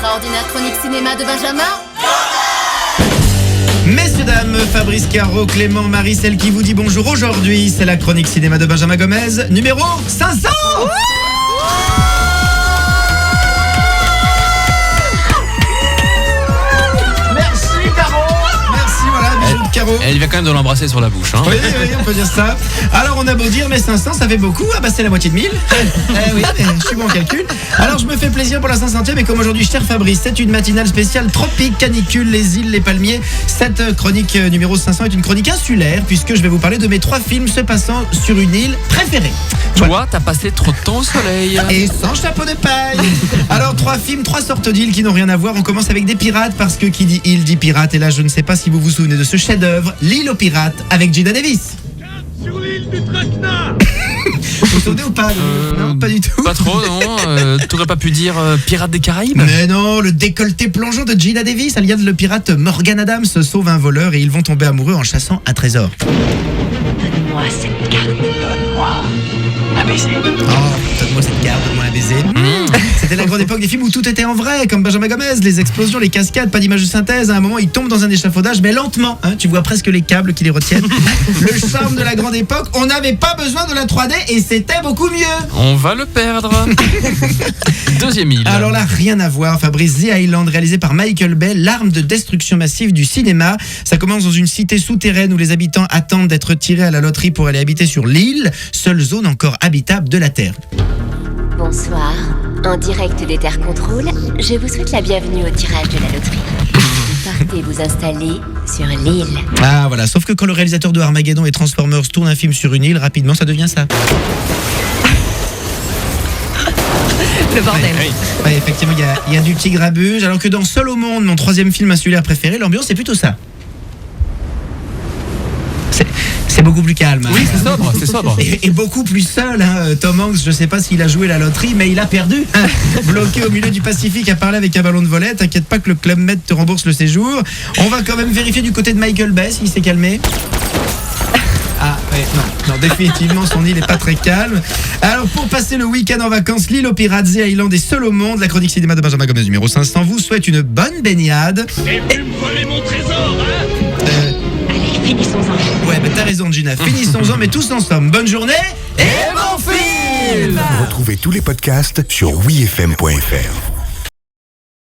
l'extraordinaire chronique cinéma de Benjamin. Messieurs, dames, Fabrice Caro, Clément, Marie, celle qui vous dit bonjour aujourd'hui, c'est la chronique cinéma de Benjamin Gomez, numéro 500. Merci Caro. Merci, voilà, bisous de Caro. Elle vient quand même de l'embrasser sur la bouche. Hein. Oui, on peut dire ça. Alors on a beau dire, mais 500 ça fait beaucoup. Ah bah c'est la moitié de 1000. Oui, mais je suis bon en calcul. Alors je me fais plaisir pour la 500e et comme aujourd'hui cher Fabrice, c'est une matinale spéciale tropique, canicule, les îles, les palmiers. Cette chronique numéro 500 est une chronique insulaire puisque je vais vous parler de mes 3 films se passant sur une île préférée. Toi, t'as passé trop de temps au soleil. Et sans chapeau de paille. Alors 3 films, 3 sortes d'îles qui n'ont rien à voir. On commence avec des pirates parce que qui dit île dit pirate. Et là je ne sais pas si vous vous souvenez de ce chef-d'œuvre, L'île aux pirates avec Gina Davis. Sur l'île du Traquenard. Vous vous souvenez ou pas? Non, pas du tout. Pas trop, non. T'aurais pas pu dire Pirates des Caraïbes? Mais non, le décolleté plongeant de Gina Davis, alias le pirate Morgan Adams, sauve un voleur et ils vont tomber amoureux en chassant un trésor. Donne-moi cette carte. Donne-moi un baiser. Oh, donne-moi cette carte, donne-moi un baiser. C'était la grande époque des films où tout était en vrai, comme Benjamin Gomez, les explosions, les cascades, pas d'image de synthèse. À un moment, ils tombent dans un échafaudage, mais lentement. Hein, tu vois presque les câbles qui les retiennent. Le charme de la grande époque, on n'avait pas besoin de la 3D et c'était beaucoup mieux. On va le perdre. Deuxième île. Alors là, rien à voir. Fabrice, The Island, réalisé par Michael Bay, l'arme de destruction massive du cinéma. Ça commence dans une cité souterraine où les habitants attendent d'être tirés à la loterie pour aller habiter sur l'île, seule zone encore habitable de la Terre. Bonsoir. En direct des Terres Contrôle, je vous souhaite la bienvenue au tirage de la loterie. Partez vous installer sur l'île. Ah voilà, sauf que quand le réalisateur de Armageddon et Transformers tourne un film sur une île, rapidement ça devient ça. Le bordel. Ouais, effectivement, il y a du petit grabuge, alors que dans Seul au monde, mon 3e film insulaire préféré, l'ambiance c'est plutôt ça. C'est beaucoup plus calme. Oui, c'est sobre. Et beaucoup plus seul. Hein. Tom Hanks, je sais pas s'il a joué la loterie, mais il a perdu. Bloqué au milieu du Pacifique à parler avec un ballon de volet. T'inquiète pas que le Club Med te rembourse le séjour. On va quand même vérifier du côté de Michael Bay s'il s'est calmé. Ah ouais, non, définitivement son île est pas très calme. Alors pour passer le week-end en vacances, l'île aux pirates, The Island est seul au monde. La chronique cinéma de Benjamin Gomez numéro 500 vous souhaite une bonne baignade. Et puis me voler mon trésor, hein. Allez, finissons-en. Ouais, t'as raison Gina, finissons-en mais tous ensemble. Bonne journée et bon film. Retrouvez tous les podcasts sur wifm.fr.